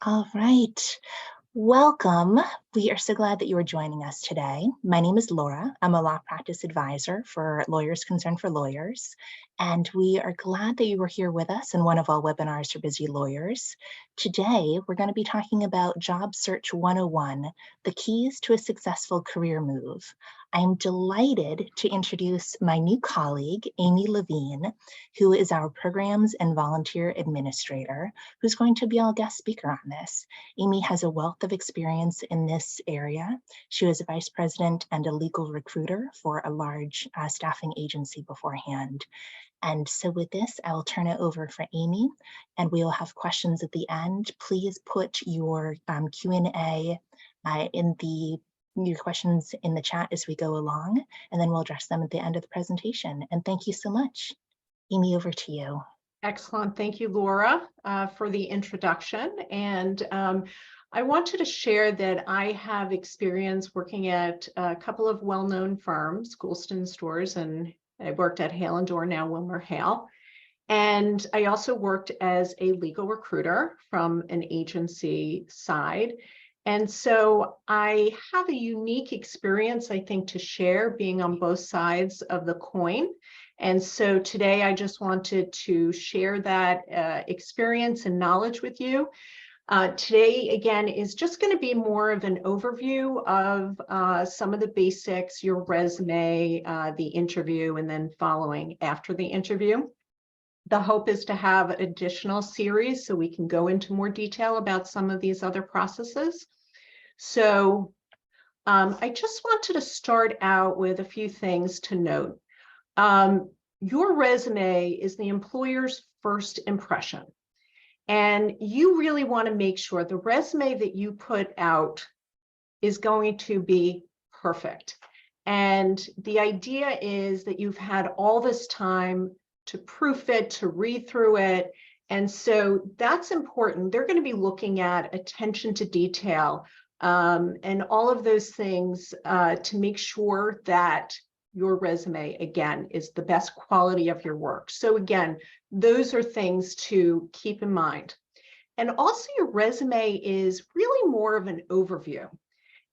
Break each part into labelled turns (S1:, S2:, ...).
S1: All right. Welcome. We are so glad that you are joining us today. My name is Laura. I'm a law practice advisor for Lawyers Concerned for Lawyers, and we are glad that you were here with us in one of our webinars for busy lawyers. Today, we're going to be talking about Job Search 101, the keys to a successful career move. I'm delighted to introduce my new colleague, Amy Levine, who is our Programs and Volunteer Administrator, who's going to be our guest speaker on this. Amy has a wealth of experience in this area. She was a vice president and a legal recruiter for a large staffing agency beforehand. And so with this, I will turn it over for Amy, and we will have questions at the end. Please put your Q&A your questions in the chat as we go along, and then we'll address them at the end of the presentation. And thank you so much. Amy, over to you.
S2: Excellent. Thank you, Laura, for the introduction. And I wanted to share that I have experience working at a couple of well-known firms, Goulston Stores, and I worked at Hale & Dorr, now Wilmer Hale. And I also worked as a legal recruiter from an agency side. And so I have a unique experience, I think, to share, being on both sides of the coin. And so today I just wanted to share that experience and knowledge with you. Today, again, is just going to be more of an overview of some of the basics, your resume, the interview, and then following after the interview. The hope is to have additional series so we can go into more detail about some of these other processes. So I just wanted to start out with a few things to note. Your resume is the employer's first impression. And you really want to make sure the resume that you put out is going to be perfect. And the idea is that you've had all this time to proof it, to read through it. And so that's important. They're going to be looking at attention to detail and all of those things to make sure that your resume, again, is the best quality of your work. So again, those are things to keep in mind. And also your resume is really more of an overview.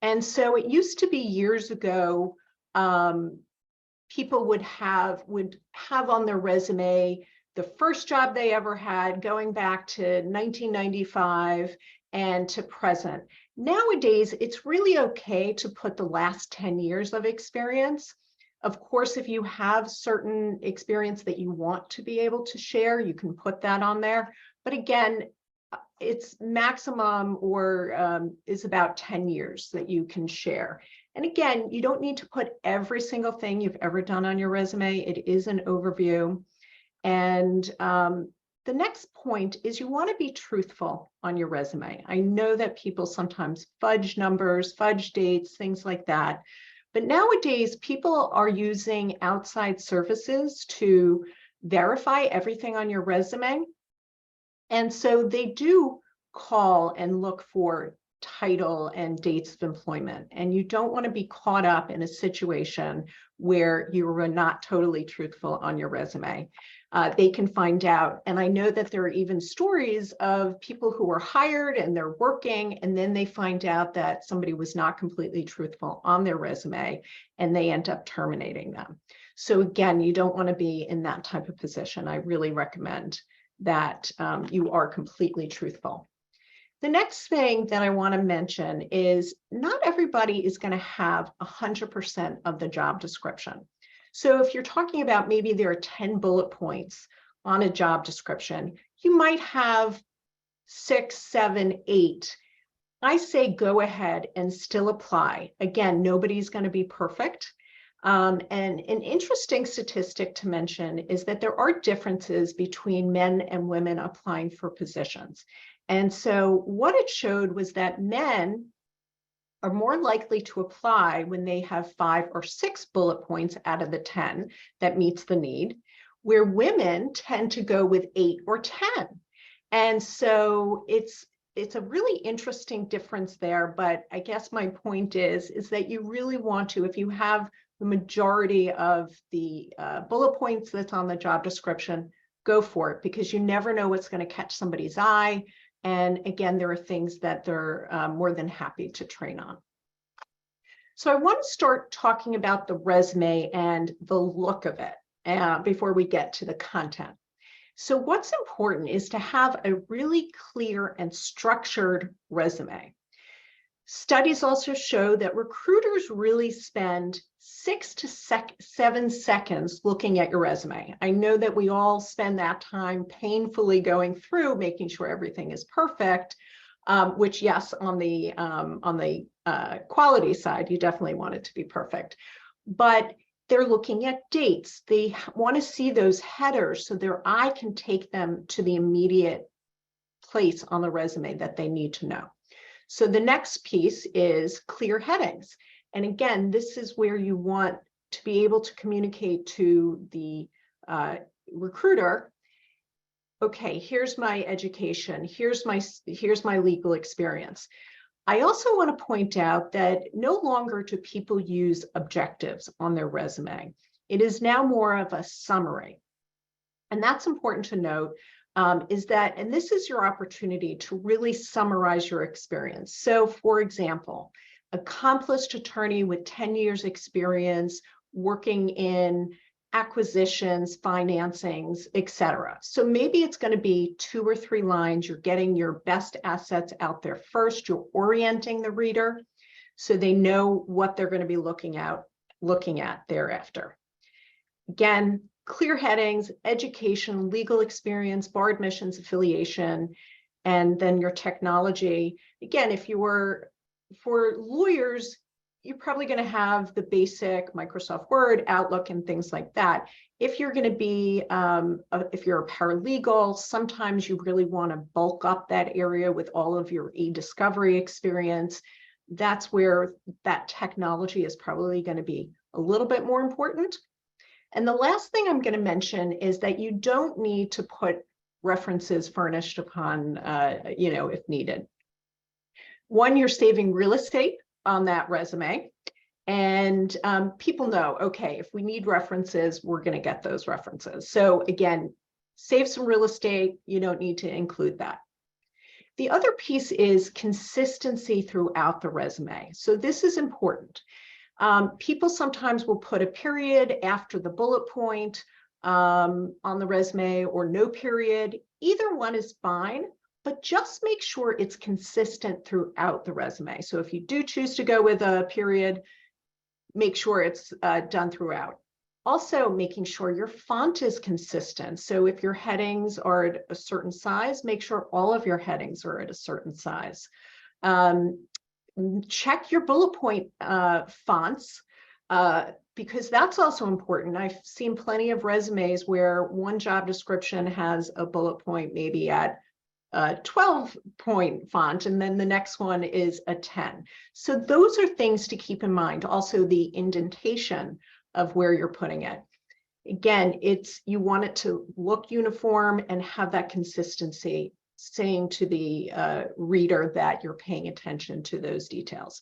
S2: And so it used to be years ago, people would have on their resume the first job they ever had going back to 1995 and to present. Nowadays, it's really okay to put the last 10 years of experience. Of course, if you have certain experience that you want to be able to share, you can put that on there. But again, it's maximum or is about 10 years that you can share. And again, you don't need to put every single thing you've ever done on your resume. It is an overview. And the next point is you want to be truthful on your resume. I know that people sometimes fudge numbers, fudge dates, things like that. But nowadays, people are using outside services to verify everything on your resume. And so they do call and look for title and dates of employment. And you don't want to be caught up in a situation where you were not totally truthful on your resume. They can find out. And I know that there are even stories of people who were hired and they're working, and then they find out that somebody was not completely truthful on their resume, and they end up terminating them. So again, you don't want to be in that type of position. I really recommend that you are completely truthful. The next thing that I want to mention is not everybody is going to have 100% of the job description. So if you're talking about maybe there are 10 bullet points on a job description, you might have 6, 7, 8. I say go ahead and still apply. Again, nobody's going to be perfect. And an interesting statistic to mention is that there are differences between men and women applying for positions. And so what it showed was that men are more likely to apply when they have 5 or 6 bullet points out of the 10 that meets the need, where women tend to go with 8 or 10. And so it's a really interesting difference there. But I guess my point is that you really want to, if you have the majority of the bullet points that's on the job description, go for it, because you never know what's going to catch somebody's eye. And again, there are things that they're more than happy to train on. So I want to start talking about the resume and the look of it before we get to the content. So what's important is to have a really clear and structured resume. Studies also show that recruiters really spend 6 to 7 seconds looking at your resume. I know that we all spend that time painfully going through, making sure everything is perfect, which, yes, on the quality side, you definitely want it to be perfect. But they're looking at dates. They want to see those headers so their eye can take them to the immediate place on the resume that they need to know. So the next piece is clear headings. And again, this is where you want to be able to communicate to the recruiter, okay, here's my education, here's my legal experience. I also want to point out that no longer do people use objectives on their resume. It is now more of a summary. And that's important to note, is that, and this is your opportunity to really summarize your experience. So for example, accomplished attorney with 10 years experience working in acquisitions, financings, etc. So maybe it's going to be 2 or 3 lines. You're getting your best assets out there first. You're orienting the reader so they know what they're going to be looking at thereafter. Again, clear headings, education, legal experience, bar admissions, affiliation, and then your technology. Again, if you were, for lawyers, you're probably going to have the basic Microsoft Word, Outlook, and things like that. If you're going to be, if you're a paralegal, sometimes you really want to bulk up that area with all of your e-discovery experience. That's where that technology is probably going to be a little bit more important. And the last thing I'm going to mention is that you don't need to put references furnished upon, if needed. One, you're saving real estate on that resume. And people know, okay, if we need references, we're going to get those references. So again, save some real estate. You don't need to include that. The other piece is consistency throughout the resume. So this is important. People sometimes will put a period after the bullet point on the resume, or no period. Either one is fine, but just make sure it's consistent throughout the resume. So if you do choose to go with a period, make sure it's done throughout. Also, making sure your font is consistent. So if your headings are at a certain size, make sure all of your headings are at a certain size. Check your bullet point fonts, because that's also important. I've seen plenty of resumes where one job description has a bullet point maybe at a 12-point font, and then the next one is a 10. So those are things to keep in mind. Also, the indentation of where you're putting it. Again, you want it to look uniform and have that consistency, saying to the reader that you're paying attention to those details.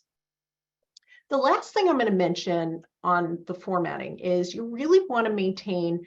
S2: The last thing I'm going to mention on the formatting is you really want to maintain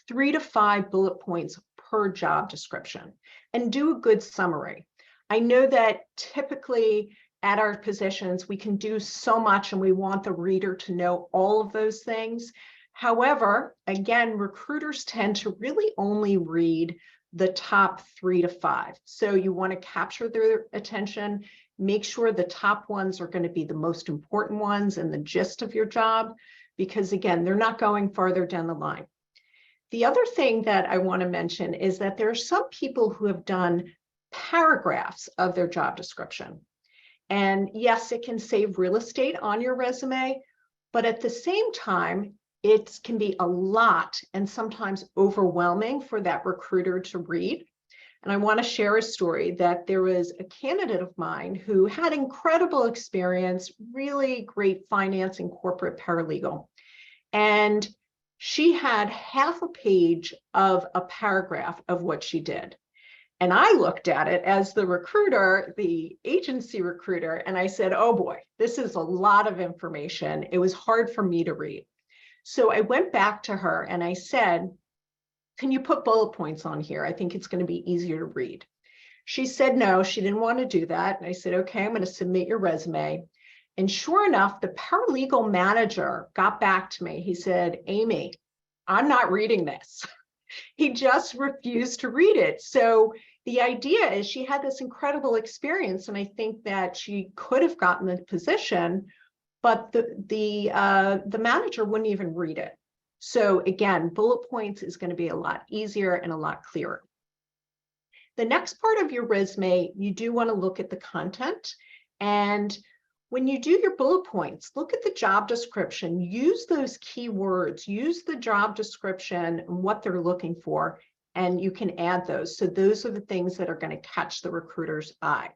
S2: 3 to 5 bullet points per job description and do a good summary. I know that typically at our positions, we can do so much and we want the reader to know all of those things. However, again, recruiters tend to really only read the top 3 to 5. So you want to capture their attention, make sure the top ones are going to be the most important ones and the gist of your job, because again, they're not going farther down the line. The other thing that I want to mention is that there are some people who have done paragraphs of their job description. And yes, it can save real estate on your resume, but at the same time, it can be a lot and sometimes overwhelming for that recruiter to read. And I want to share a story that there was a candidate of mine who had incredible experience, really great finance and corporate paralegal. And she had half a page of a paragraph of what she did. And I looked at it as the recruiter, the agency recruiter, and I said, oh boy, this is a lot of information. It was hard for me to read. So I went back to her and I said, can you put bullet points on here? I think it's going to be easier to read. She said no, she didn't want to do that. And I said, okay, I'm going to submit your resume. And sure enough, the paralegal manager got back to me. He said, Amy, I'm not reading this. He just refused to read it. So the idea is she had this incredible experience, and I think that she could have gotten the position, but the manager wouldn't even read it. So again, bullet points is going to be a lot easier and a lot clearer. The next part of your resume, you do want to look at the content. And when you do your bullet points, look at the job description, use those keywords, use the job description and what they're looking for, and you can add those. So those are the things that are going to catch the recruiter's eye.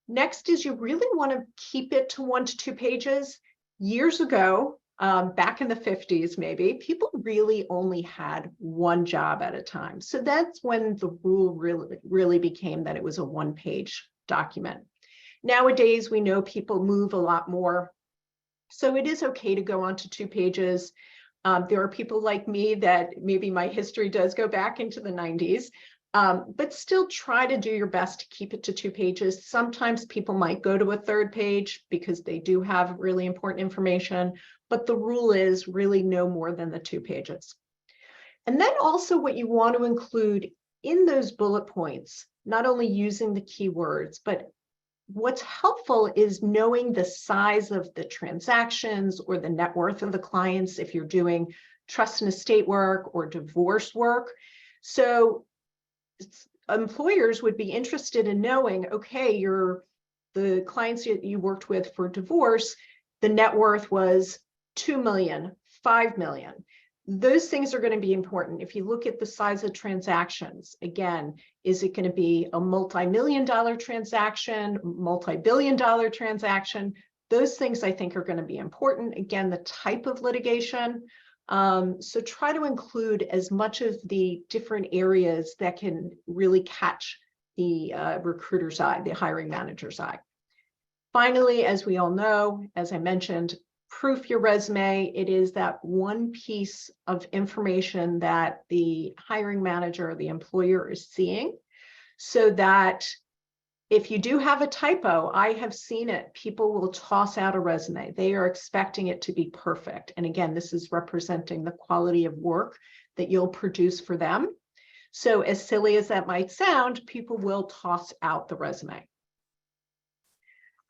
S2: Next is you really want to keep it to 1 to 2 pages. Years ago, back in the 50s, maybe, people really only had one job at a time. So that's when the rule really became that it was a 1-page document. Nowadays, we know people move a lot more. So it is okay to go on to 2 pages. There are people like me that maybe my history does go back into the 90s, but still try to do your best to keep it to 2 pages. Sometimes people might go to a 3rd page because they do have really important information, but the rule is really no more than the 2 pages. And then also what you want to include in those bullet points, not only using the keywords, but what's helpful is knowing the size of the transactions or the net worth of the clients if you're doing trust and estate work or divorce work. So employers would be interested in knowing, okay, the clients that you worked with for divorce, the net worth was 2 million, 5 million. Those things are going to be important. If you look at the size of transactions, again, is it going to be a multi-million-dollar transaction, multi-billion-dollar transaction? Those things I think are going to be important. Again, the type of litigation. So try to include as much of the different areas that can really catch the recruiter's eye, the hiring manager's eye. Finally, as we all know, as I mentioned, proof your resume. It is that one piece of information that the hiring manager or the employer is seeing, so that if you do have a typo, I have seen it, people will toss out a resume. They are expecting it to be perfect. And again, this is representing the quality of work that you'll produce for them. So as silly as that might sound, people will toss out the resume.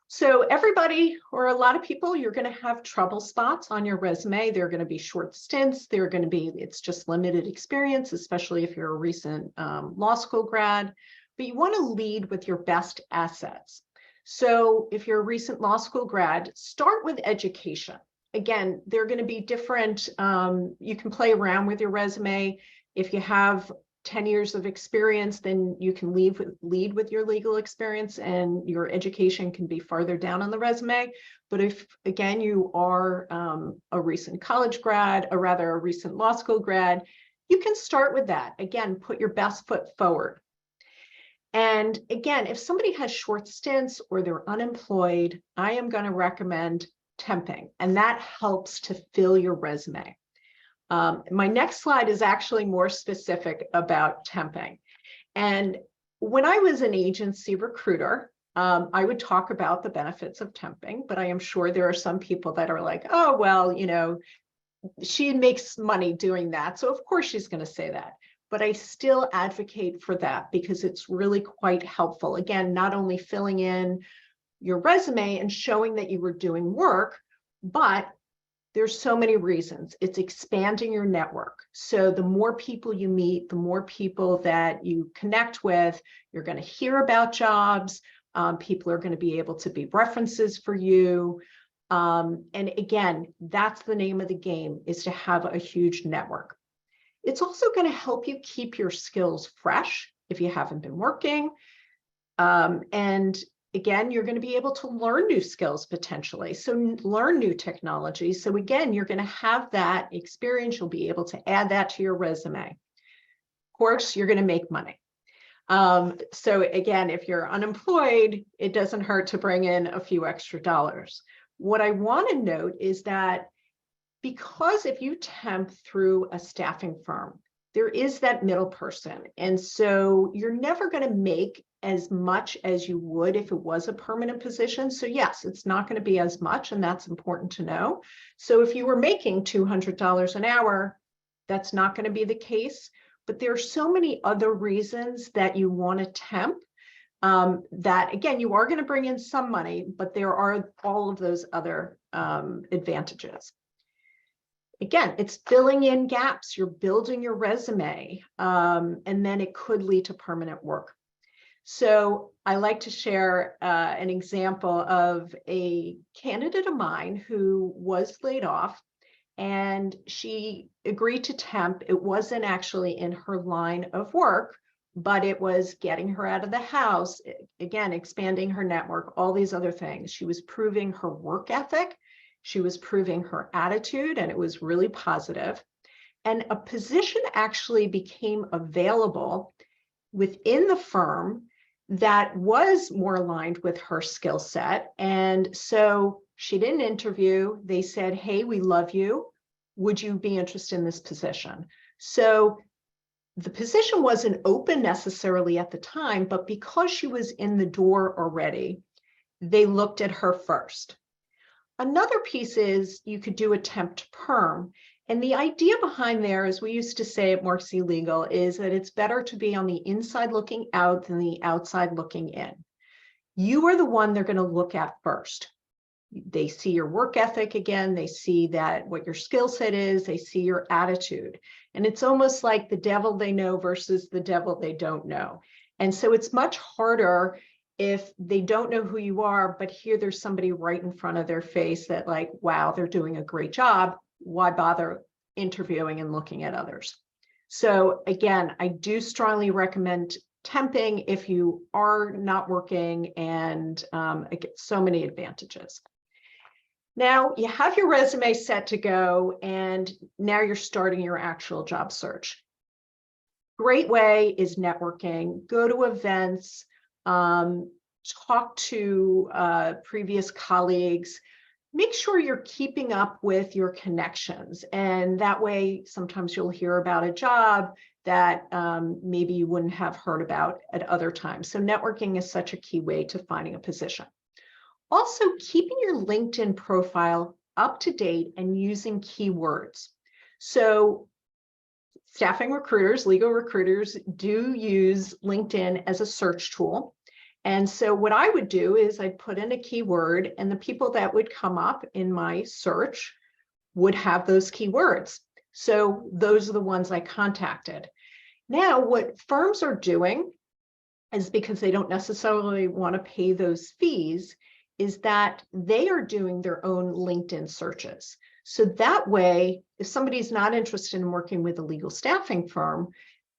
S2: So everybody, or a lot of people, you're going to have trouble spots on your resume. They're going to be short stints. They're going to be, it's just limited experience, especially if you're a recent law school grad. But you want to lead with your best assets. So if you're a recent law school grad, start with education. Again, they're going to be different. You can play around with your resume. If you have 10 years of experience, then you can lead with your legal experience, and your education can be farther down on the resume. But if, again, you are a recent college grad, or rather a recent law school grad, you can start with that. Again, put your best foot forward. And again, if somebody has short stints or they're unemployed, I am going to recommend temping, and that helps to fill your resume. My next slide is actually more specific about temping. And when I was an agency recruiter, I would talk about the benefits of temping, but I am sure there are some people that are like, oh, well, you know, she makes money doing that, so of course she's going to say that. But I still advocate for that because it's really quite helpful. Again, not only filling in your resume and showing that you were doing work, but there's so many reasons. It's expanding your network. So the more people you meet, the more people that you connect with, you're going to hear about jobs. People are going to be able to be references for you. And again, that's the name of the game, is to have a huge network. It's also going to help you keep your skills fresh if you haven't been working. And again, you're going to be able to learn new skills potentially. So learn new technology. So again, you're going to have that experience. You'll be able to add that to your resume. Of course, you're going to make money. So again, if you're unemployed, it doesn't hurt to bring in a few extra dollars. What I want to note is that because if you temp through a staffing firm, there is that middle person. And so you're never going to make as much as you would if it was a permanent position. So yes, it's not going to be as much, and that's important to know. So if you were making $200 an hour, that's not going to be the case. But there are so many other reasons that you want to temp, that, again, you are going to bring in some money, but there are all of those other advantages. Again, it's filling in gaps. You're building your resume, and then it could lead to permanent work. So I like to share an example of a candidate of mine who was laid off, and she agreed to temp. It wasn't actually in her line of work, but it was getting her out of the house, again, expanding her network, all these other things. She was proving her work ethic. She was proving her attitude, and it was really positive. And a position actually became available within the firm that was more aligned with her skill set. And so she did an interview. They said, hey, we love you. Would you be interested in this position? So the position wasn't open necessarily at the time, but because she was in the door already, they looked at her first. Another piece is you could do a temp to perm. And the idea behind there, as we used to say at Marksy Legal, is that it's better to be on the inside looking out than the outside looking in. You are the one they're going to look at first. They see your work ethic again. They see that what your skill set is. They see your attitude. And it's almost like the devil they know versus the devil they don't know. And so it's much harder if they don't know who you are, but here there's somebody right in front of their face that, like, wow, they're doing a great job. Why bother interviewing and looking at others? So again, I do strongly recommend temping if you are not working, and it gets so many advantages. Now you have your resume set to go, and now you're starting your actual job search. Great way is networking. Go to events, talk to previous colleagues. Make sure you're keeping up with your connections. And that way, sometimes you'll hear about a job that maybe you wouldn't have heard about at other times. So networking is such a key way to finding a position. Also, keeping your LinkedIn profile up to date and using keywords. So staffing recruiters, legal recruiters do use LinkedIn as a search tool. And so what I would do is I'd put in a keyword, and the people that would come up in my search would have those keywords. So those are the ones I contacted. Now, what firms are doing is, because they don't necessarily want to pay those fees, is that they are doing their own LinkedIn searches. So that way, if somebody's not interested in working with a legal staffing firm,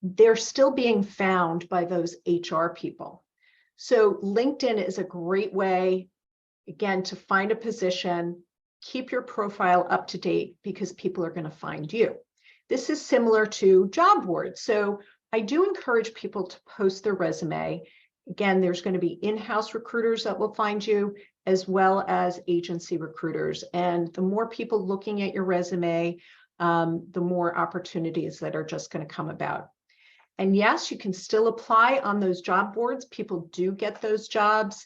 S2: they're still being found by those HR people. So LinkedIn is a great way, again, to find a position, keep your profile up to date, because people are going to find you. This is similar to job boards. So I do encourage people to post their resume. Again, there's going to be in-house recruiters that will find you, as well as agency recruiters. And the more people looking at your resume, the more opportunities that are just going to come about. And yes, you can still apply on those job boards. People do get those jobs.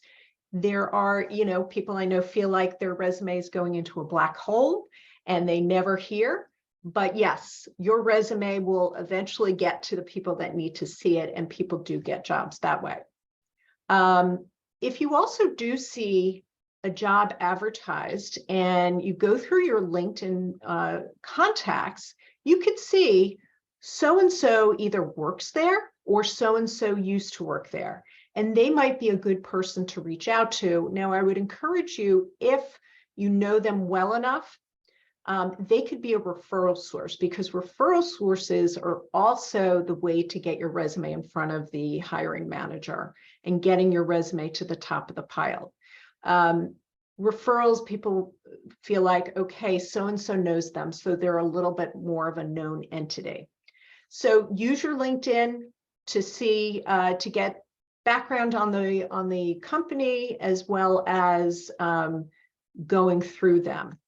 S2: There are, people I know feel like their resume is going into a black hole and they never hear. But yes, your resume will eventually get to the people that need to see it, and people do get jobs that way. If you also do see a job advertised and you go through your LinkedIn contacts, you could see so-and-so either works there or so-and-so used to work there, and they might be a good person to reach out to. Now, I would encourage you, if you know them well enough, they could be a referral source, because referral sources are also the way to get your resume in front of the hiring manager and getting your resume to the top of the pile. Referrals, people feel like, okay, so-and-so knows them, so they're a little bit more of a known entity. So use your LinkedIn to see, to get background on the company, as well as going through them.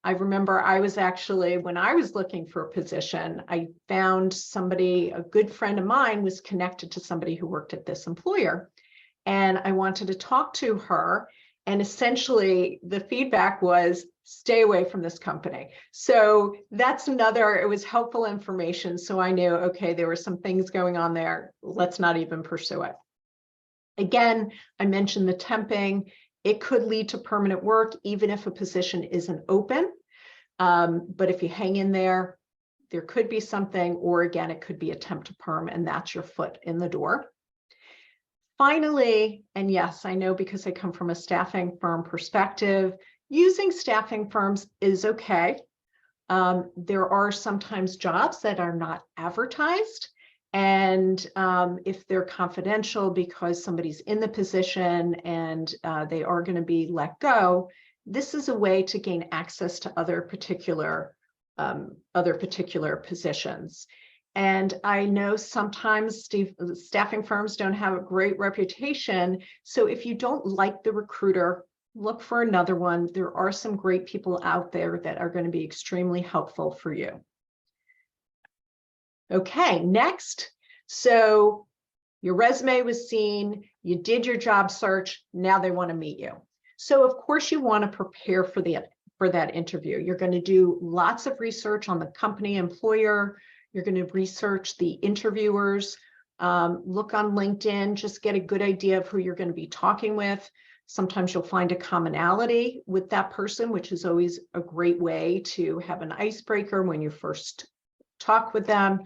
S2: I remember I was actually, when I was looking for a position, I found somebody, a good friend of mine was connected to somebody who worked at this employer. And I wanted to talk to her. And essentially the feedback was, stay away from this company. So that's another, it was helpful information. So I knew, okay, there were some things going on there. Let's not even pursue it. Again, I mentioned the temping. It could lead to permanent work, even if a position isn't open. But if you hang in there, there could be something, or again, it could be a temp to perm, and that's your foot in the door. Finally, and yes, I know because I come from a staffing firm perspective, using staffing firms is okay. There are sometimes jobs that are not advertised. And if they're confidential because somebody's in the position and they are going to be let go, this is a way to gain access to other particular positions. And I know sometimes staffing firms don't have a great reputation. So if you don't like the recruiter, look for another one. There are some great people out there that are going to be extremely helpful for you. Okay, next. So your resume was seen, you did your job search, now they want to meet you. So of course you want to prepare for that interview. You're going to do lots of research on the company, employer. You're going to research the interviewers, look on LinkedIn, just get a good idea of who you're going to be talking with. Sometimes you'll find a commonality with that person, which is always a great way to have an icebreaker when you first talk with them.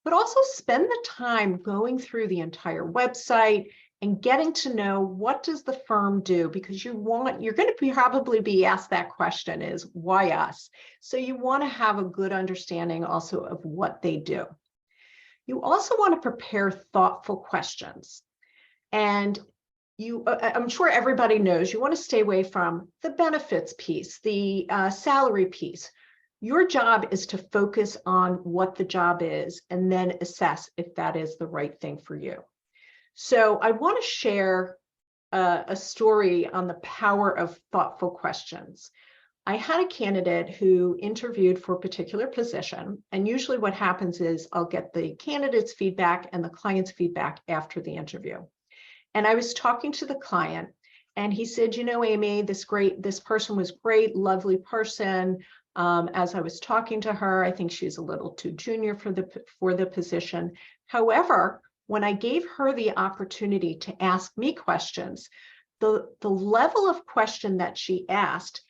S2: But also spend the time going through the entire website and getting to know, what does the firm do? Because you're going to probably be asked that question, is why us? So you want to have a good understanding also of what they do. You also want to prepare thoughtful questions. And I'm sure everybody knows, you want to stay away from the benefits piece, the salary piece. Your job is to focus on what the job is and then assess if that is the right thing for you. So I want to share a story on the power of thoughtful questions. I had a candidate who interviewed for a particular position, and usually what happens is I'll get the candidate's feedback and the client's feedback after the interview. And I was talking to the client, and he said, you know, Amy, this person was great, lovely person. As I was talking to her, I think she's a little too junior for the position. However, when I gave her the opportunity to ask me questions, the level of question that she asked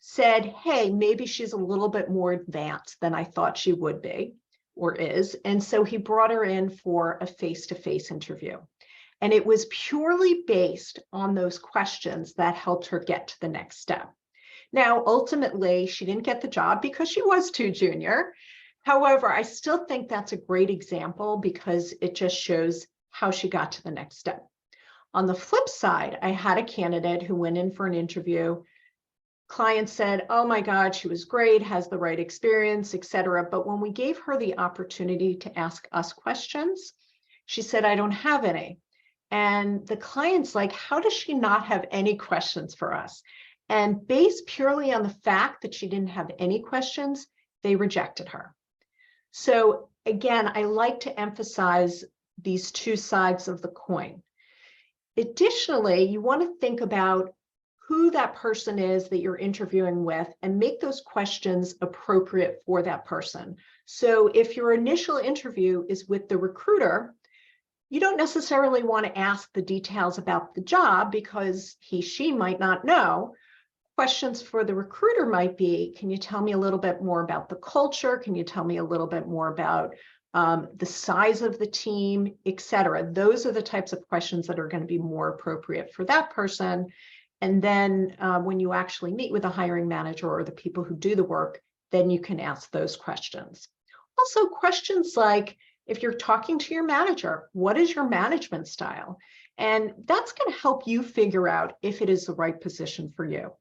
S2: said, hey, maybe she's a little bit more advanced than I thought she would be or is. And so he brought her in for a face-to-face interview. And it was purely based on those questions that helped her get to the next step. Now, ultimately, she didn't get the job because she was too junior. However, I still think that's a great example because it just shows how she got to the next step. On the flip side, I had a candidate who went in for an interview. Client said, oh my God, she was great, has the right experience, etc. But when we gave her the opportunity to ask us questions, she said, I don't have any. And the client's like, how does she not have any questions for us? And based purely on the fact that she didn't have any questions, they rejected her. So again, I like to emphasize these two sides of the coin. Additionally, you want to think about who that person is that you're interviewing with and make those questions appropriate for that person. So if your initial interview is with the recruiter, you don't necessarily want to ask the details about the job because she might not know. Questions for the recruiter might be, can you tell me a little bit more about the culture? Can you tell me a little bit more about the size of the team, etc.? Those are the types of questions that are going to be more appropriate for that person. And then when you actually meet with a hiring manager or the people who do the work, then you can ask those questions. Also, questions like, if you're talking to your manager, what is your management style? And that's going to help you figure out if it is the right position for you.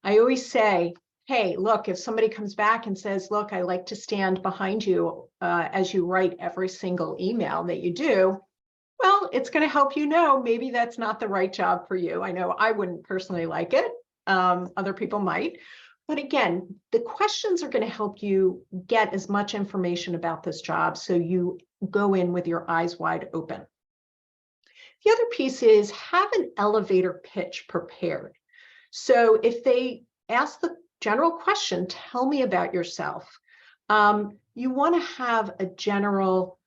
S2: I always say, hey, look, if somebody comes back and says, look, I like to stand behind you as you write every single email that you do, well, it's going to help you know maybe that's not the right job for you. I know I wouldn't personally like it. Other people might. But again, the questions are going to help you get as much information about this job so you go in with your eyes wide open. The other piece is have an elevator pitch prepared. So if they ask the general question, tell me about yourself, you want to have a general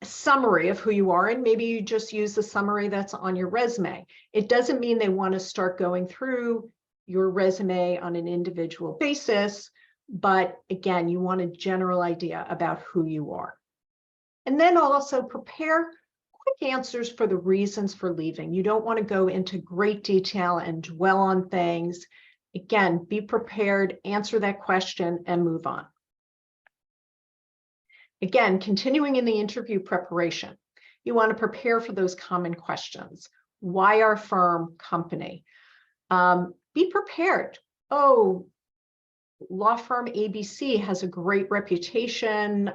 S2: summary of who you are, and maybe you just use the summary that's on your resume. It doesn't mean they want to start going through your resume on an individual basis, but again, you want a general idea about who you are. And then also prepare quick answers for the reasons for leaving. You don't want to go into great detail and dwell on things. Again, be prepared, answer that question, and move on. Again, continuing in the interview preparation, you want to prepare for those common questions. Why our firm, company? Be prepared. Oh, law firm ABC has a great reputation,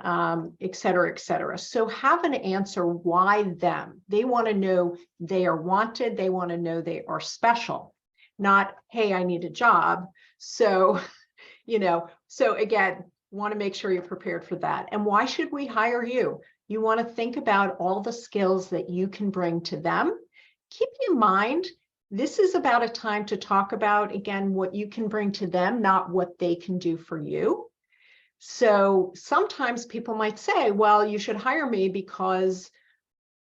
S2: et cetera, et cetera. So have an answer, why them? They want to know they are wanted. They want to know they are special, not, hey, I need a job. So, so again, want to make sure you're prepared for that. And why should we hire you? You want to think about all the skills that you can bring to them. Keep in mind, this is about a time to talk about, again, what you can bring to them, not what they can do for you. So sometimes people might say, well, you should hire me because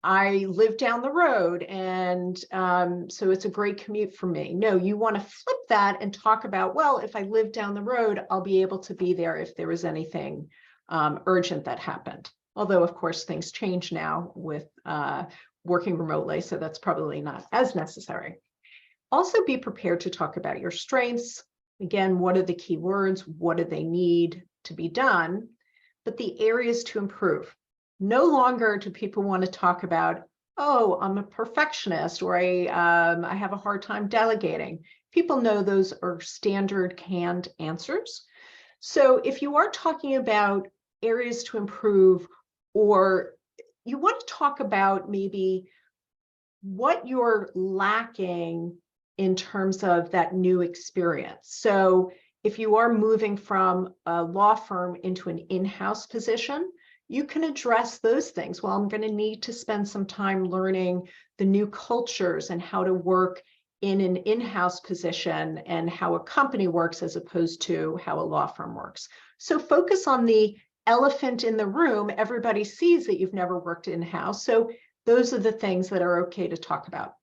S2: I live down the road and so it's a great commute for me. No, you want to flip that and talk about, well, if I live down the road, I'll be able to be there if there was anything urgent that happened. Although, of course, things change now with working remotely, so that's probably not as necessary. Also be prepared to talk about your strengths. Again, what are the key words? What do they need to be done? But the areas to improve. No longer do people want to talk about, oh, I'm a perfectionist, or I have a hard time delegating. People know those are standard canned answers. So if you are talking about areas to improve, or you want to talk about maybe what you're lacking in terms of that new experience. So if you are moving from a law firm into an in-house position, you can address those things. Well, I'm going to need to spend some time learning the new cultures and how to work in an in-house position and how a company works as opposed to how a law firm works. So focus on the elephant in the room. Everybody sees that you've never worked in-house. So those are the things that are okay to talk about.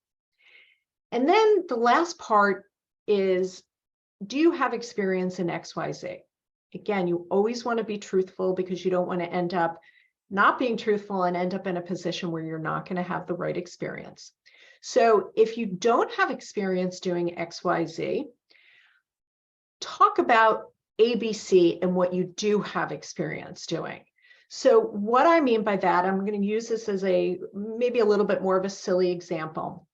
S2: And then the last part is, do you have experience in XYZ? Again, you always want to be truthful because you don't want to end up not being truthful and end up in a position where you're not going to have the right experience. So if you don't have experience doing XYZ, talk about ABC and what you do have experience doing. So what I mean by that, I'm going to use this as maybe a little bit more of a silly example.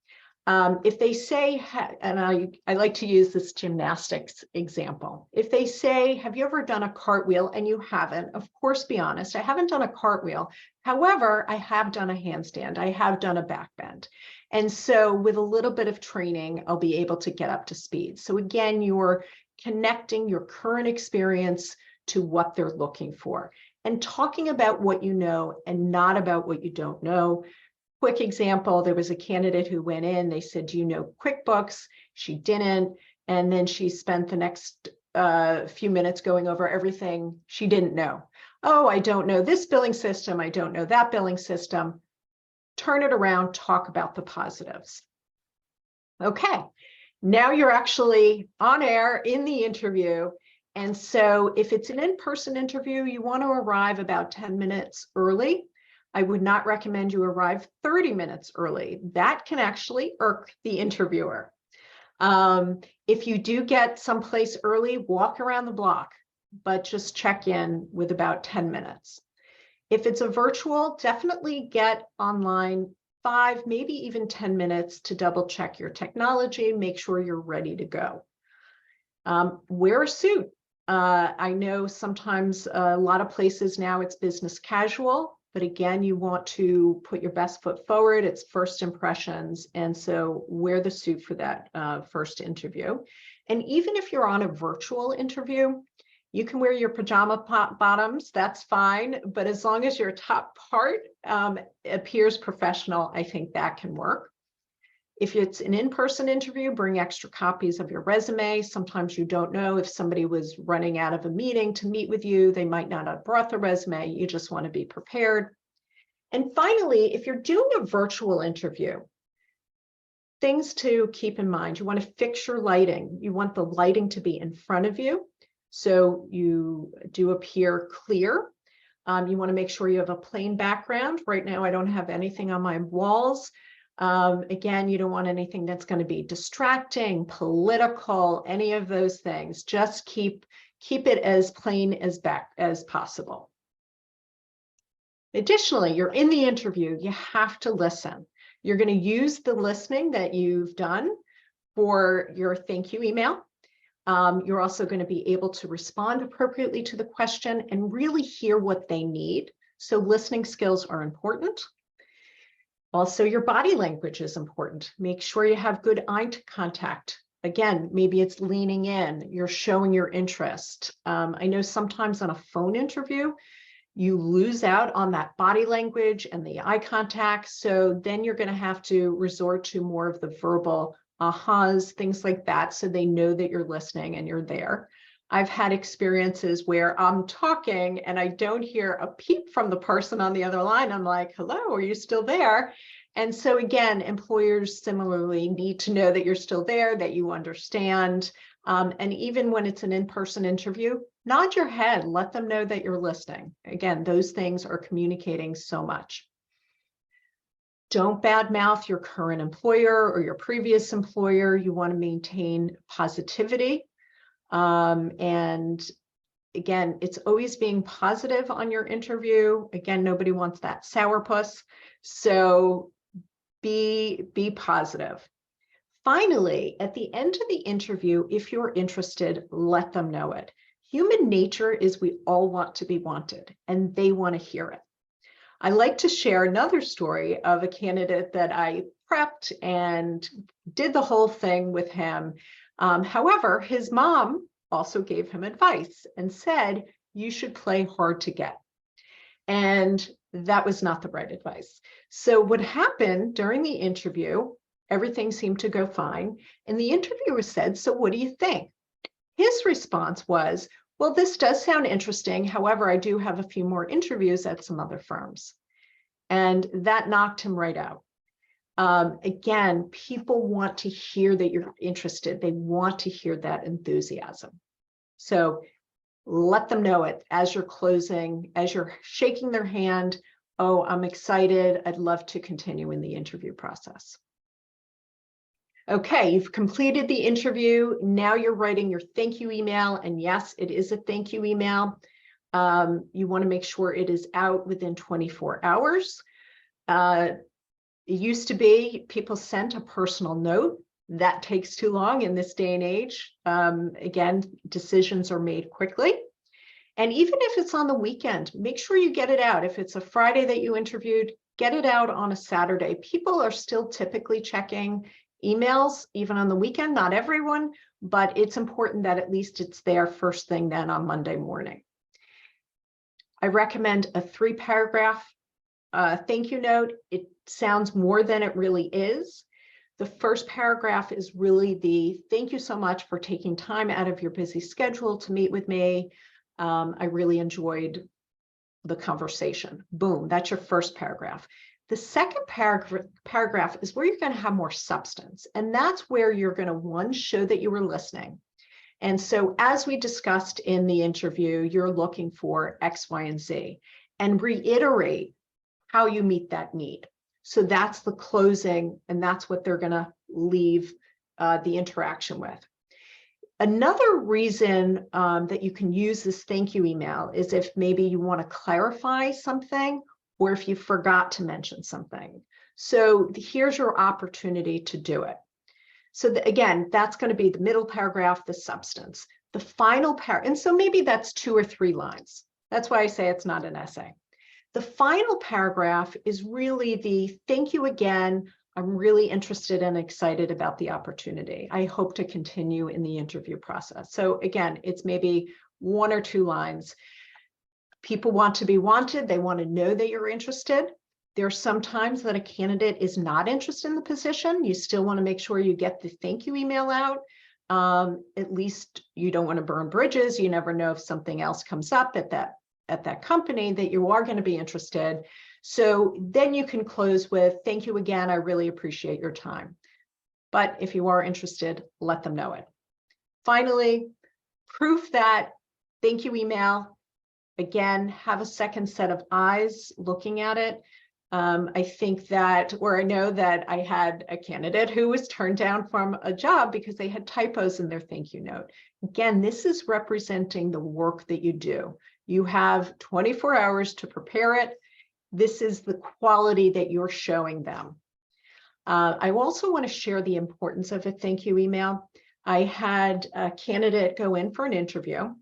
S2: If they say, and I like to use this gymnastics example. If they say, have you ever done a cartwheel? And you haven't, of course, be honest. I haven't done a cartwheel. However, I have done a handstand. I have done a back bend. And so with a little bit of training, I'll be able to get up to speed. So again, you're connecting your current experience to what they're looking for and talking about what you know and not about what you don't know. Quick example, there was a candidate who went in, they said, do you know QuickBooks? She didn't. And then she spent the next few minutes going over everything she didn't know. Oh, I don't know this billing system. I don't know that billing system. Turn it around, talk about the positives. Okay, now you're actually on air in the interview. And so if it's an in-person interview, you want to arrive about 10 minutes early. I would not recommend you arrive 30 minutes early. That can actually irk the interviewer. If you do get someplace early, walk around the block, but just check in with about 10 minutes. If it's a virtual, definitely get online 5, maybe even 10 minutes to double check your technology, make sure you're ready to go. Wear a suit. I know sometimes a lot of places now it's business casual. but again, you want to put your best foot forward. It's first impressions. And so wear the suit for that first interview. And even if you're on a virtual interview, you can wear your pajama bottoms, that's fine. But as long as your top part appears professional, I think that can work. If it's an in-person interview, bring extra copies of your resume. Sometimes you don't know if somebody was running out of a meeting to meet with you. They might not have brought the resume. You just want to be prepared. And finally, if you're doing a virtual interview, things to keep in mind. You want to fix your lighting. You want the lighting to be in front of you, so you do appear clear. You want to make sure you have a plain background. Right now, I don't have anything on my walls. Again, you don't want anything that's going to be distracting, political, any of those things. Just keep it as plain as possible. Additionally, you're in the interview, you have to listen. You're going to use the listening that you've done for your thank you email. You're also going to be able to respond appropriately to the question and really hear what they need. So listening skills are important. Also, your body language is important. Make sure you have good eye contact. Again, maybe it's leaning in, you're showing your interest. I know sometimes on a phone interview, you lose out on that body language and the eye contact. So then you're going to have to resort to more of the verbal ahas, things like that, so they know that you're listening and you're there. I've had experiences where I'm talking and I don't hear a peep from the person on the other line. I'm like, hello, are you still there? And so again, employers similarly need to know that you're still there, that you understand. And even when it's an in-person interview, nod your head, let them know that you're listening. Again, those things are communicating so much. Don't badmouth your current employer or your previous employer. You want to maintain positivity. And again, it's always being positive on your interview. Again, nobody wants that sourpuss. So be positive. Finally, at the end of the interview, if you're interested, let them know it. Human nature is we all want to be wanted, and they want to hear it. I like to share another story of a candidate that I prepped and did the whole thing with him. However, his mom also gave him advice and said, you should play hard to get. And that was not the right advice. So what happened during the interview, everything seemed to go fine. And the interviewer said, so what do you think? His response was, well, this does sound interesting. However, I do have a few more interviews at some other firms. And that knocked him right out. Again, people want to hear that you're interested. They want to hear that enthusiasm. So let them know it as you're closing, as you're shaking their hand. Oh, I'm excited. I'd love to continue in the interview process. Okay, you've completed the interview. Now you're writing your thank you email. And yes, it is a thank you email. You want to make sure it is out within 24 hours. It used to be people sent a personal note. That takes too long in this day and age. Again, decisions are made quickly. And even if it's on the weekend, make sure you get it out. If it's a Friday that you interviewed, get it out on a Saturday. People are still typically checking emails, even on the weekend, not everyone, but it's important that at least it's there first thing then on Monday morning. I recommend a 3-paragraph thank you note. It sounds more than it really is. The first paragraph is really the thank you so much for taking time out of your busy schedule to meet with me. I really enjoyed the conversation. Boom, that's your first paragraph. The second paragraph is where you're going to have more substance. And that's where you're going to, one, show that you were listening. And so as we discussed in the interview, you're looking for X, Y, and Z, and reiterate how you meet that need. So that's the closing, and that's what they're going to leave the interaction with. Another reason that you can use this thank you email is if maybe you want to clarify something, or if you forgot to mention something. So here's your opportunity to do it. So again, that's going to be the middle paragraph, the substance. The final paragraph, and so maybe that's 2 or 3 lines. That's why I say it's not an essay. The final paragraph is really the thank you again. I'm really interested and excited about the opportunity. I hope to continue in the interview process. So again, it's maybe 1 or 2 lines. People want to be wanted. They want to know that you're interested. There are some times that a candidate is not interested in the position. You still want to make sure you get the thank you email out. At least you don't want to burn bridges. You never know if something else comes up at that company that you are going to be interested. So then you can close with, thank you again. I really appreciate your time. But if you are interested, let them know it. Finally, proof that thank you email, again, have a second set of eyes looking at it. I think that, or I know that I had a candidate who was turned down from a job because they had typos in their thank you note. Again, this is representing the work that you do. You have 24 hours to prepare it. This is the quality that you're showing them. I also want to share the importance of a thank you email. I had a candidate go in for an interview,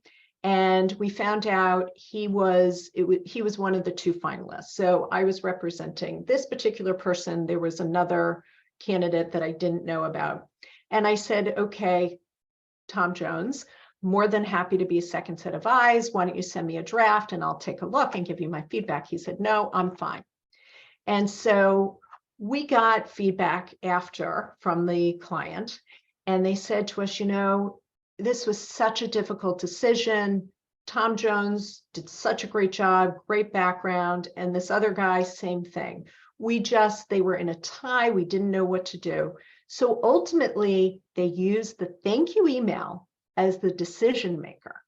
S2: and we found out he was one of the 2 finalists. So I was representing this particular person. There was another candidate that I didn't know about. And I said, okay, Tom Jones, more than happy to be a second set of eyes. Why don't you send me a draft and I'll take a look and give you my feedback? He said, no, I'm fine. And so we got feedback after from the client, and they said to us, this was such a difficult decision. Tom Jones did such a great job, great background. And this other guy, same thing. They were in a tie. We didn't know what to do. So ultimately, they used the thank you email as the decision maker.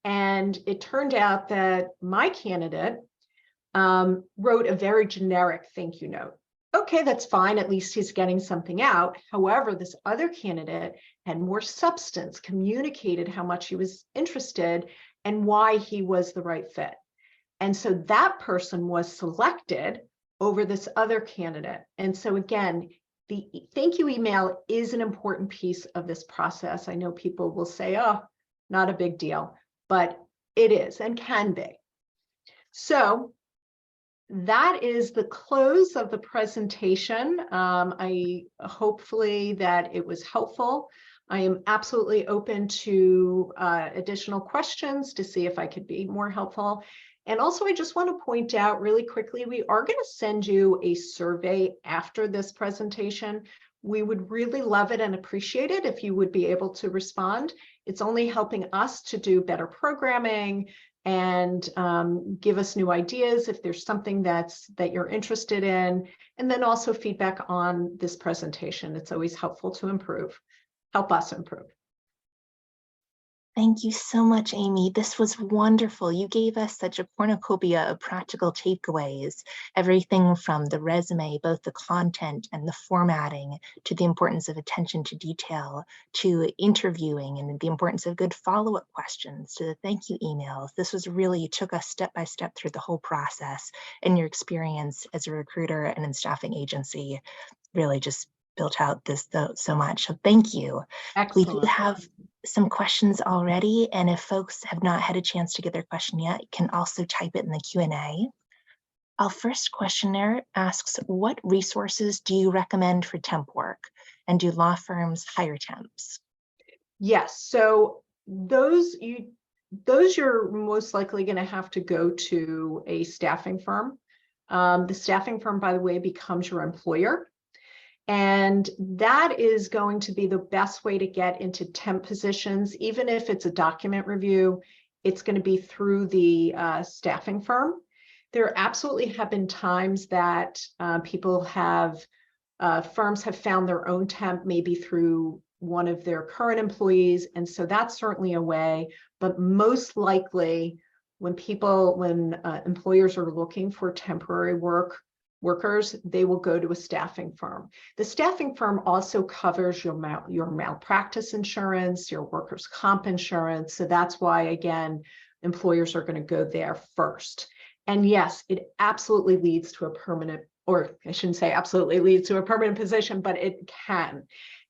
S2: And it turned out that my candidate wrote a very generic thank you note. Okay, that's fine. At least he's getting something out. However, this other candidate had more substance, communicated how much he was interested and why he was the right fit. And so that person was selected over this other candidate. And so again, the thank you email is an important piece of this process. I know people will say, oh, not a big deal, but it is and can be. So that is the close of the presentation. Hopefully that it was helpful. I am absolutely open to additional questions to see if I could be more helpful. And also, I just want to point out really quickly, we are going to send you a survey after this presentation. We would really love it and appreciate it if you would be able to respond. It's only helping us to do better programming and give us new ideas if there's something that you're interested in, and then also feedback on this presentation. It's always helpful to help us improve.
S1: Thank you so much, Amy. This was wonderful. You gave us such a cornucopia of practical takeaways, everything from the resume, both the content and the formatting, to the importance of attention to detail, to interviewing and the importance of good follow-up questions, to the thank you emails. This was really, you took us step by step through the whole process, and your experience as a recruiter and in staffing agency really just built out this so much. So thank you.
S2: Excellent.
S1: We do have some questions already, and if folks have not had a chance to get their question yet, you can also type it in the Q&A. Our first questioner asks, what resources do you recommend for temp work, and do law firms hire temps?
S2: Yes, so those you're most likely going to have to go to a staffing firm. The staffing firm, by the way, becomes your employer. And that is going to be the best way to get into temp positions. Even if it's a document review, it's going to be through the staffing firm. There absolutely have been times that firms have found their own temp, maybe through one of their current employees. And so that's certainly a way, but most likely when employers are looking for temporary workers, they will go to a staffing firm. The staffing firm also covers your malpractice insurance, your workers' comp insurance. So that's why, again, employers are going to go there first. And yes, it absolutely leads to a permanent, or I shouldn't say absolutely leads to a permanent position, but it can.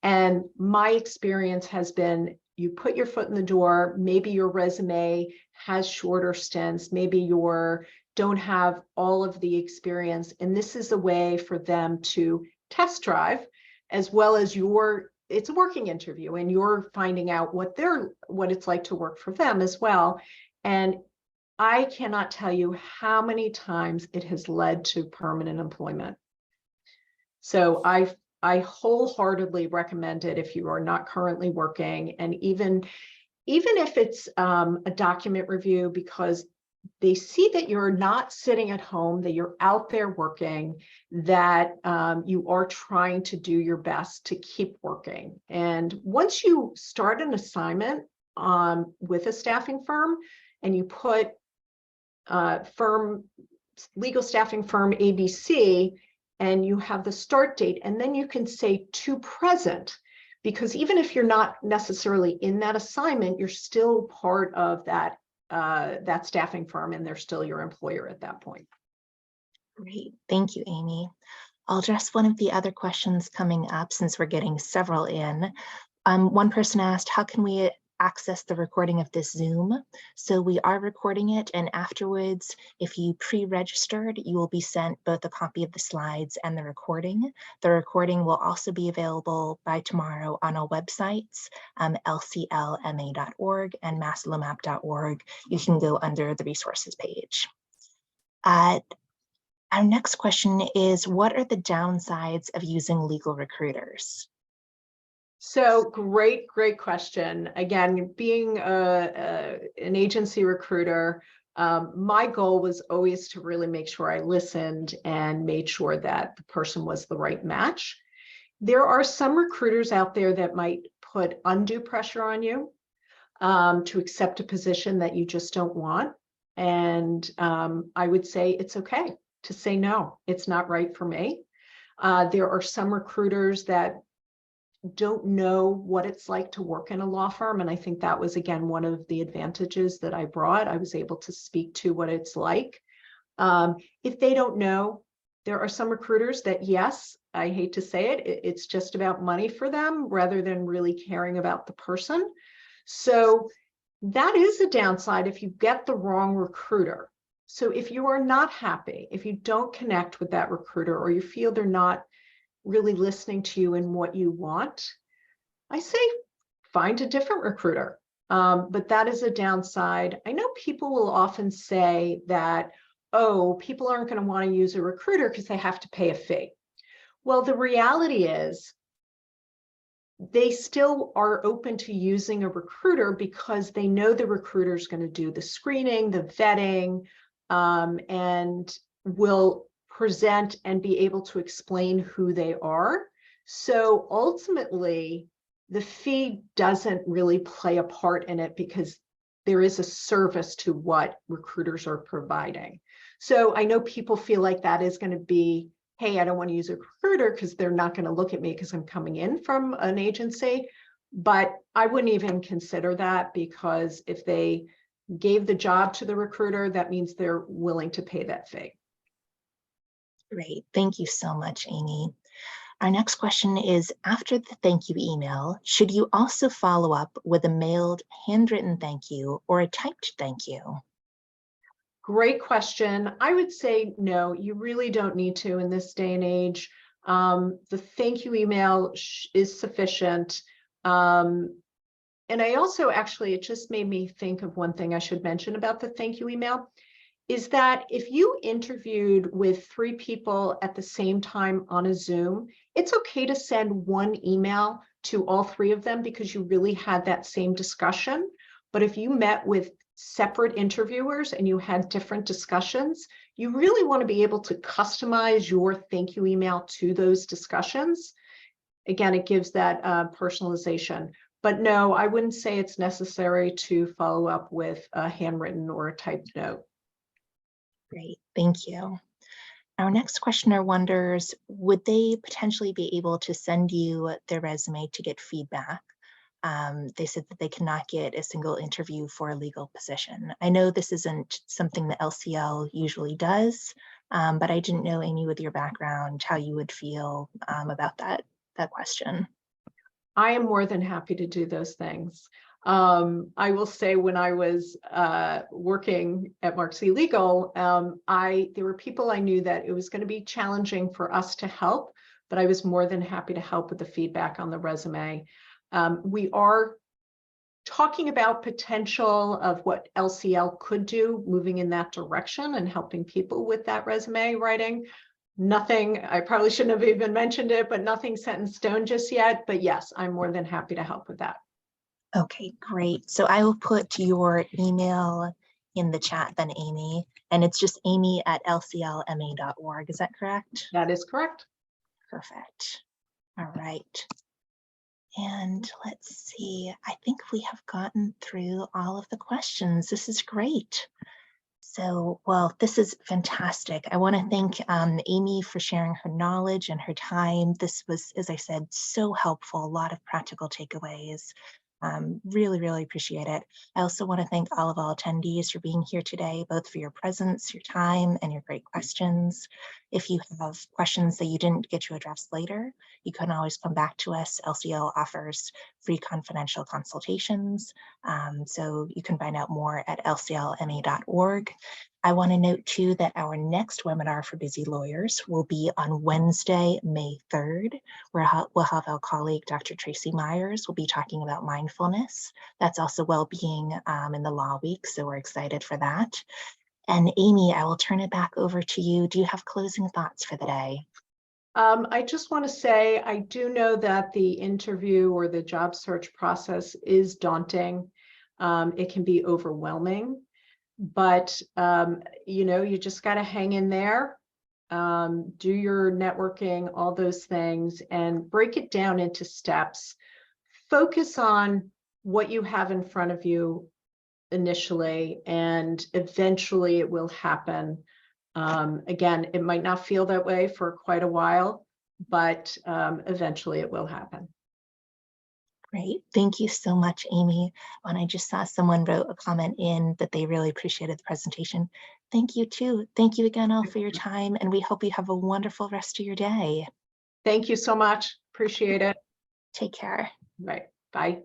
S2: And my experience has been, you put your foot in the door, maybe your resume has shorter stints, maybe your don't have all of the experience. And this is a way for them to test drive, as well as it's a working interview, and you're finding out what it's like to work for them as well. And I cannot tell you how many times it has led to permanent employment. So I wholeheartedly recommend it if you are not currently working, and even if it's a document review, because they see that you're not sitting at home, that you're out there working, that you are trying to do your best to keep working. And once you start an assignment with a staffing firm, and you put legal staffing firm ABC, and you have the start date, and then you can say to present, because even if you're not necessarily in that assignment, you're still part of that staffing firm, and they're still your employer at that point.
S1: Great. Thank you, Amy. I'll address one of the other questions coming up since we're getting several in. One person asked, how can we access the recording of this Zoom? So we are recording it, and afterwards, if you pre-registered, you will be sent both a copy of the slides and the recording. The recording will also be available by tomorrow on our websites, lclma.org and masslomap.org. You can go under the resources page. Our next question is, what are the downsides of using legal recruiters?
S2: So great question. Again, being an agency recruiter, my goal was always to really make sure I listened and made sure that the person was the right match. There are some recruiters out there that might put undue pressure on you to accept a position that you just don't want. And I would say it's okay to say, no, it's not right for me. There are some recruiters that don't know what it's like to work in a law firm. And I think that was, again, one of the advantages that I brought. I was able to speak to what it's like. If they don't know, there are some recruiters that, yes, I hate to say it, it's just about money for them rather than really caring about the person. So that is a downside if you get the wrong recruiter. So if you are not happy, if you don't connect with that recruiter, or you feel they're not really listening to you and what you want, I say find a different recruiter. But that is a downside. I know people will often say that, oh, people aren't going to want to use a recruiter because they have to pay a fee. Well, the reality is they still are open to using a recruiter because they know the recruiter is going to do the screening, the vetting, and will present and be able to explain who they are. So ultimately, the fee doesn't really play a part in it because there is a service to what recruiters are providing. So I know people feel like that is going to be, hey, I don't want to use a recruiter because they're not going to look at me because I'm coming in from an agency. But I wouldn't even consider that, because if they gave the job to the recruiter, that means they're willing to pay that fee.
S1: Great. Thank you so much, Amy. Our next question is, after the thank you email, should you also follow up with a mailed handwritten thank you or a typed thank you?
S2: Great question. I would say no, you really don't need to in this day and age. The thank you email is sufficient. And I also, actually, it just made me think of one thing I should mention about the thank you email, is that if you interviewed with 3 people at the same time on a Zoom, it's okay to send one email to all 3 of them because you really had that same discussion. But if you met with separate interviewers and you had different discussions, you really want to be able to customize your thank you email to those discussions. Again, it gives that personalization. But no, I wouldn't say it's necessary to follow up with a handwritten or a typed note.
S1: Great, thank you. Our next questioner wonders, would they potentially be able to send you their resume to get feedback? They said that they cannot get a single interview for a legal position. I know this isn't something that LCL usually does, but I didn't know, Amy, with your background, how you would feel about that question.
S2: I am more than happy to do those things. I will say when I was working at Mark C. Legal, there were people I knew that it was going to be challenging for us to help, but I was more than happy to help with the feedback on the resume. We are talking about potential of what LCL could do, moving in that direction and helping people with that resume writing. Nothing, I probably shouldn't have even mentioned it, but nothing set in stone just yet. But yes, I'm more than happy to help with that.
S1: Okay, great. So I will put your email in the chat then, Amy, and it's just amy@lclma.org. Is that correct?
S2: That is correct.
S1: Perfect. All right. And let's see, I think we have gotten through all of the questions. This is great. So, well, this is fantastic. I want to thank Amy for sharing her knowledge and her time. This was, as I said, so helpful, a lot of practical takeaways. Really, really appreciate it. I also want to thank all of our attendees for being here today, both for your presence, your time, and your great questions. If you have questions that you didn't get to address later, you can always come back to us. LCL offers free confidential consultations, so you can find out more at lclma.org. I want to note too that our next webinar for busy lawyers will be on Wednesday, May 3rd, where we'll have our colleague, Dr. Tracy Myers, will be talking about mindfulness. That's also well-being in the law week, so we're excited for that. And Amy, I will turn it back over to you. Do you have closing thoughts for the day?
S2: I just want to say, I do know that the interview or the job search process is daunting. It can be overwhelming, but you just got to hang in there, do your networking, all those things, and break it down into steps. Focus on what you have in front of you initially, and eventually it will happen. Again, it might not feel that way for quite a while, but eventually it will happen.
S1: Great. Thank you so much, Amy. When I just saw someone wrote a comment in that they really appreciated the presentation. Thank you too. Thank you again all for your time, and we hope you have a wonderful rest of your day.
S2: Thank you so much. Appreciate it.
S1: Take care.
S2: Right. Bye.